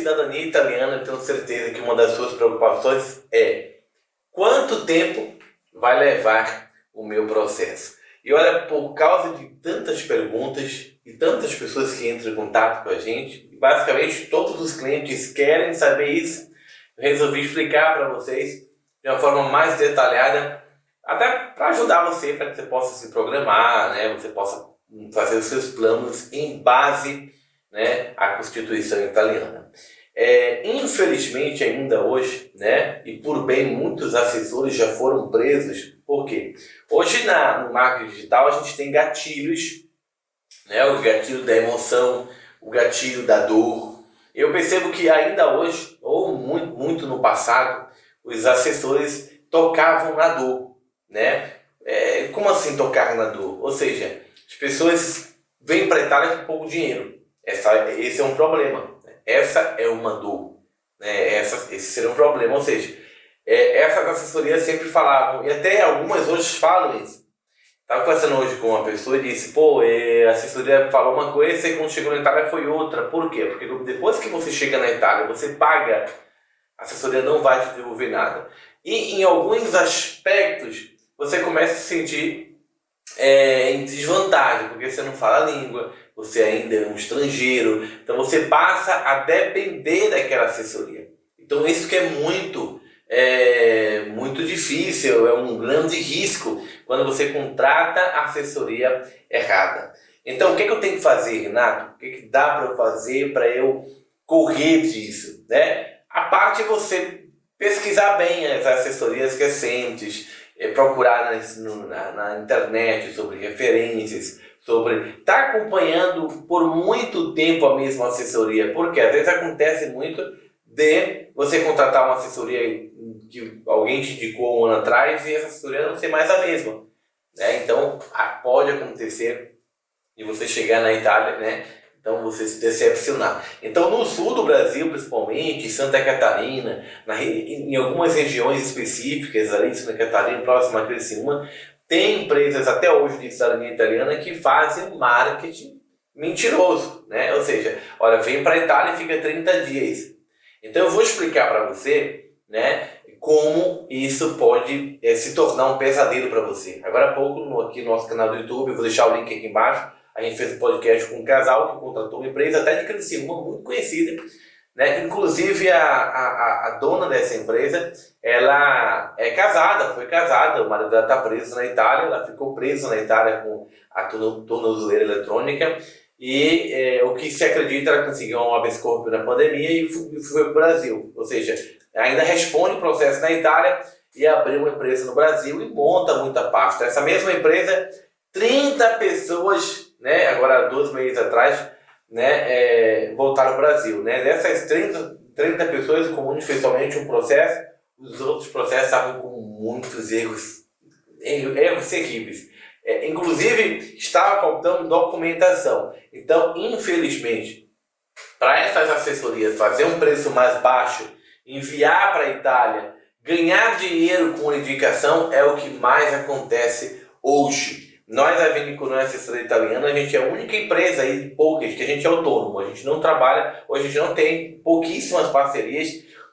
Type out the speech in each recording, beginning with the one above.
cidadania italiana, eu tenho certeza que uma das suas preocupações é quanto tempo vai levar o meu processo. E olha, por causa de tantas perguntas e tantas pessoas que entram em contato com a gente, basicamente todos os clientes querem saber isso, eu resolvi explicar para vocês de uma forma mais detalhada, até para ajudar você, para que você possa se programar, né? Você possa fazer os seus planos em base, né, à Constituição italiana. Infelizmente ainda hoje, né, e por bem muitos assessores já foram presos. Por quê? Hoje no marketing digital a gente tem gatilhos, né, o gatilho da emoção, o gatilho da dor. Eu percebo que ainda hoje, ou muito no passado, os assessores tocavam na dor, né? Como assim tocar na dor? Ou seja, as pessoas vêm para a Itália com pouco dinheiro. Esse é um problema. Essa é uma dor. Né? Esse seria um problema. Ou seja, essas assessorias sempre falavam, e até algumas hoje falam isso. Estava conversando hoje com uma pessoa e disse, a assessoria falou uma coisa e quando chegou na Itália foi outra. Por quê? Porque depois que você chega na Itália, você paga, a assessoria não vai te devolver nada. E em alguns aspectos, você começa a se sentir em desvantagem, porque você não fala a língua, você ainda é um estrangeiro, então você passa a depender daquela assessoria. Então isso que é muito difícil, é um grande risco quando você contrata a assessoria errada. Então o que eu tenho que fazer, Renato? O que dá para eu fazer para eu correr disso? Né? A parte é você pesquisar bem as assessorias recentes, procurar na internet sobre referências, sobre estar acompanhando por muito tempo a mesma assessoria, porque às vezes acontece muito de você contratar uma assessoria que alguém te indicou um ano atrás e essa assessoria não ser mais a mesma, né? Então pode acontecer de você chegar na Itália, né? Então você se decepcionar. Então no sul do Brasil, principalmente, Santa Catarina, em algumas regiões específicas ali, Santa Catarina, próxima a Criciúma, tem empresas até hoje de cidadania italiana que fazem marketing mentiroso, né? Ou seja, olha, vem para a Itália e fica 30 dias. Então eu vou explicar para você, né, como isso pode se tornar um pesadelo para você. Agora há pouco, aqui no nosso canal do YouTube, eu vou deixar o link aqui embaixo, a gente fez um podcast com um casal que contratou uma empresa até de Criciúma, muito conhecida, né? Inclusive a dona dessa empresa, ela foi casada, o marido dela está preso na Itália, ela ficou presa na Itália com a tornozeleira eletrônica e o que se acredita, ela conseguiu um habeas corpus na pandemia e foi para o Brasil, ou seja, ainda responde o processo na Itália e abriu uma empresa no Brasil e monta muita pasta. Essa mesma empresa, 30 pessoas, né, agora 2 meses atrás, né, voltaram ao Brasil. Né? Dessas 30 pessoas, o Comune fez somente um processo, os outros processos estavam com muitos erros terríveis. Inclusive, estava faltando documentação. Então, infelizmente, para essas assessorias fazer um preço mais baixo, enviar para a Itália, ganhar dinheiro com indicação é o que mais acontece hoje. Nós, a Vinícola Assessoria Italiana, a gente é a única empresa aí de poucas que a gente é autônomo. A gente não trabalha, hoje a gente não tem pouquíssimas parcerias.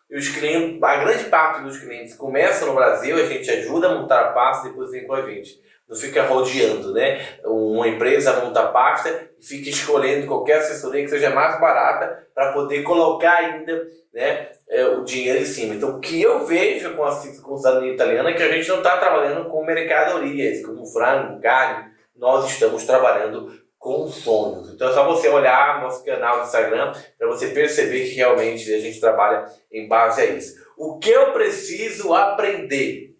E os clientes, a grande parte dos clientes começam no Brasil, a gente ajuda a montar a pasta e depois vem com a gente. Não fica rodeando, né? Uma empresa monta a pasta e fica escolhendo qualquer assessoria que seja mais barata para poder colocar ainda, né, o dinheiro em cima. Então, o que eu vejo com a cidadania italiana é que a gente não está trabalhando com mercadorias, como frango, carne, nós estamos trabalhando com sonhos. Então é só você olhar nosso canal do Instagram para você perceber que realmente a gente trabalha em base a isso. O que eu preciso aprender,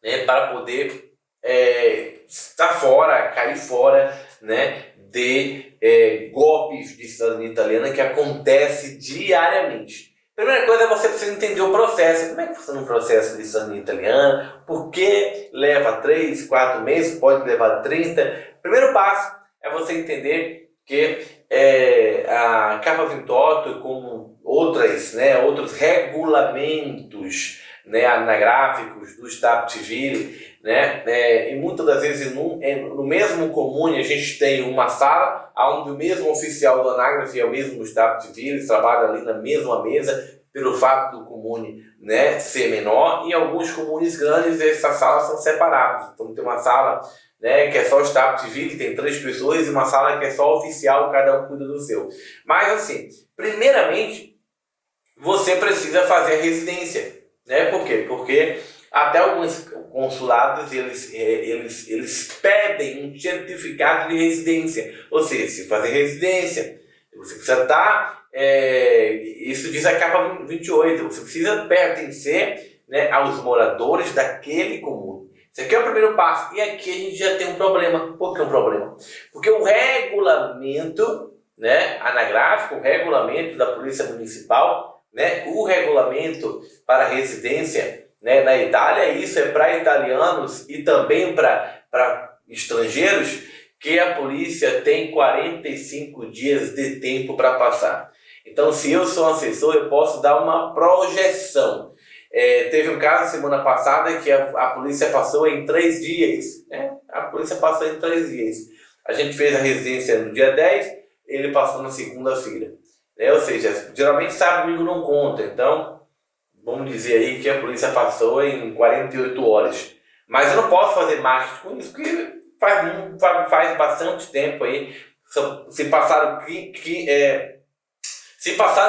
né, para poder estar fora, cair fora, né, de golpes de cidadania italiana que acontece diariamente. Primeira coisa é você precisa entender o processo. Como é que funciona um processo de cidadania italiana? Por que leva 3, 4 meses? Pode levar 30. Primeiro passo é você entender que a Capa Vintotto, como outros regulamentos, né, anagráficos do Estado Civil, né, e muitas das vezes no mesmo comune a gente tem uma sala onde o mesmo oficial do Anágrafo é o mesmo Estado Civil, eles trabalham ali na mesma mesa, pelo fato do comune, né, ser menor. Em alguns comunes grandes, essas salas são separadas. Então tem uma sala, né, que é só o Estado Civil, que tem 3 pessoas, e uma sala que é só oficial, cada um cuida do seu. Mas assim, primeiramente, você precisa fazer a residência, né? Por quê? Porque até alguns consulados, eles pedem um certificado de residência. Ou seja, se fazer residência, você precisa estar, isso diz a capa 28, você precisa pertencer, né, aos moradores daquele comune. Esse aqui é o primeiro passo. E aqui a gente já tem um problema. Por que um problema? Porque o regulamento, né, anagráfico, o regulamento da Polícia Municipal, né, o regulamento para residência, né, na Itália, isso é para italianos e também para estrangeiros, que a polícia tem 45 dias de tempo para passar. Então, se eu sou assessor, eu posso dar uma projeção. Teve um caso semana passada que a polícia passou em 3 dias. Né? A polícia passou em 3 dias. A gente fez a residência no dia 10, ele passou na segunda-feira. Ou seja, geralmente sábado e domingo não conta. Então, vamos dizer aí que a polícia passou em 48 horas. Mas eu não posso fazer marketing com isso, porque faz bastante tempo aí. Se passaram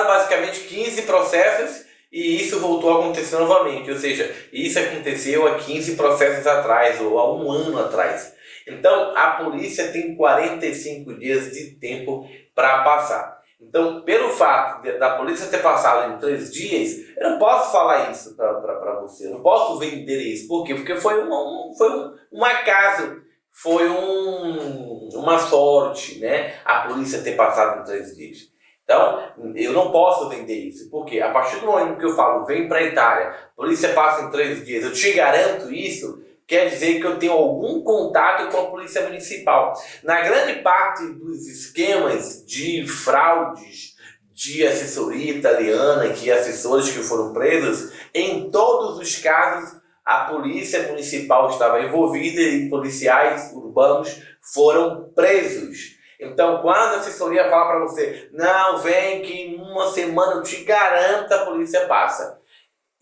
basicamente 15 processos e isso voltou a acontecer novamente. Ou seja, isso aconteceu há 15 processos atrás ou há 1 ano atrás. Então, a polícia tem 45 dias de tempo para passar. Então, pelo fato da polícia ter passado em 3 dias, eu não posso falar isso para você, eu não posso vender isso. Por quê? Porque foi um acaso, foi uma sorte, né? A polícia ter passado em 3 dias. Então, eu não posso vender isso. Por quê? A partir do momento que eu falo, vem para a Itália, a polícia passa em 3 dias, eu te garanto isso, quer dizer que eu tenho algum contato com a polícia municipal. Na grande parte dos esquemas de fraudes de assessoria italiana, assessores que foram presos, em todos os casos a polícia municipal estava envolvida e policiais urbanos foram presos. Então, quando a assessoria fala para você, não, vem que em 1 semana eu te garanto a polícia passa.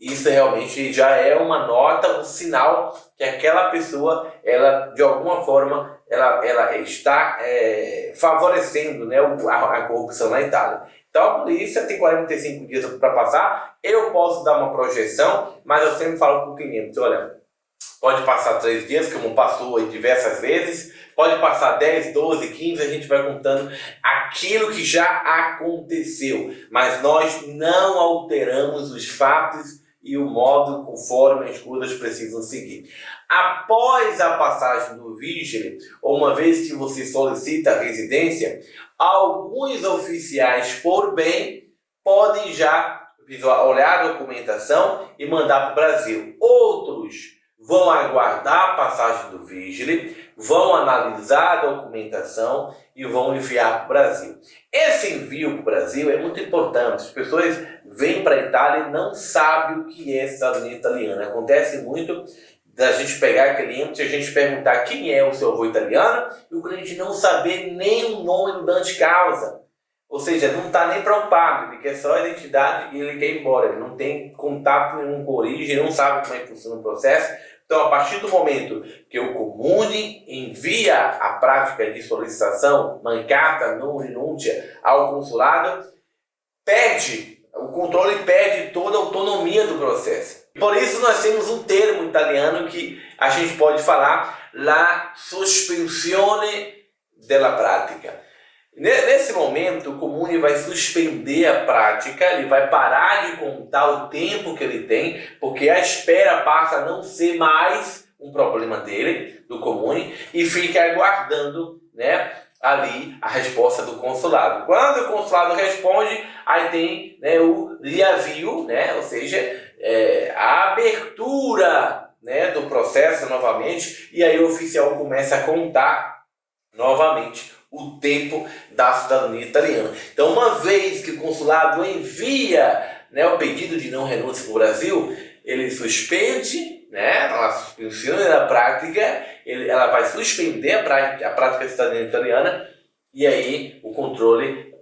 Isso realmente já é uma nota, um sinal que aquela pessoa, ela de alguma forma, ela está favorecendo, né, a corrupção na Itália. Então a polícia tem 45 dias para passar, eu posso dar uma projeção, mas eu sempre falo para o cliente, olha, pode passar 3 dias, como passou aí diversas vezes, pode passar 10, 12, 15, a gente vai contando aquilo que já aconteceu, mas nós não alteramos os fatos e o modo conforme as coisas precisam seguir. Após a passagem do vigile, ou uma vez que você solicita a residência, alguns oficiais, por bem, podem já olhar a documentação e mandar para o Brasil. Outros vão aguardar a passagem do vigile, vão analisar a documentação e vão enviar para o Brasil. Esse envio para o Brasil é muito importante. As pessoas vêm para a Itália e não sabem o que é cidadania italiana. Acontece muito da gente pegar cliente e a gente perguntar quem é o seu avô italiano e o cliente não saber nem o nome do dante causa. Ou seja, não está nem preocupado, ele quer só a identidade e ele quer ir embora. Ele não tem contato nenhum com a origem, não sabe como é que funciona o processo. Então, a partir do momento que o comune envia a prática de solicitação, mancata, não renúncia ao consulado, o controle perde toda a autonomia do processo. Por isso nós temos um termo italiano que a gente pode falar, la sospensione della pratica. Nesse momento, o comune vai suspender a prática, ele vai parar de contar o tempo que ele tem, porque a espera passa a não ser mais um problema dele, do comune, e fica aguardando, né, ali a resposta do consulado. Quando o consulado responde, aí tem, né, o riavio, né, ou seja, a abertura, né, do processo novamente, e aí o oficial começa a contar novamente o tempo da cidadania italiana. Então, uma vez que o consulado envia, né, o pedido de não renúncia para o Brasil, ele suspende, né, a suspensão da prática, ela vai suspender a prática da cidadania italiana E aí o controle,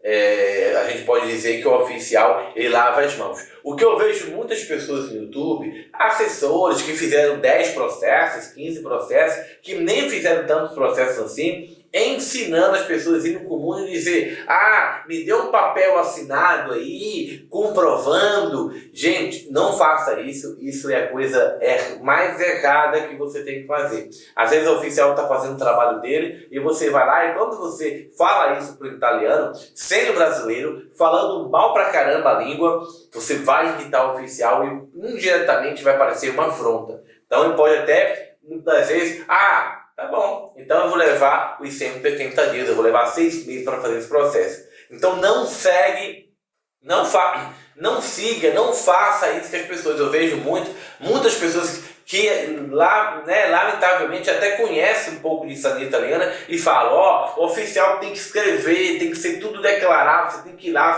a gente pode dizer que o oficial ele lava as mãos. O que eu vejo muitas pessoas no YouTube, assessores que fizeram 10 processos, 15 processos, que nem fizeram tantos processos assim, ensinando as pessoas a ir no comum e dizer: ah, me dê um papel assinado aí, comprovando. Gente, não faça isso. Isso é a coisa mais errada que você tem que fazer. Às vezes o oficial está fazendo o trabalho dele e você vai lá, e quando você fala isso para o italiano, sendo brasileiro, falando mal pra caramba a língua, você vai irritar o oficial e indiretamente vai parecer uma afronta. Então ele pode até, muitas vezes, tá bom, então eu vou levar os 180 dias, eu vou levar 6 meses para fazer esse processo. Então não siga, não faça isso que as pessoas, eu vejo muitas pessoas que lá, né, lamentavelmente até conhecem um pouco de cidadania italiana e falam: o oficial tem que escrever, tem que ser tudo declarado, você tem que ir lá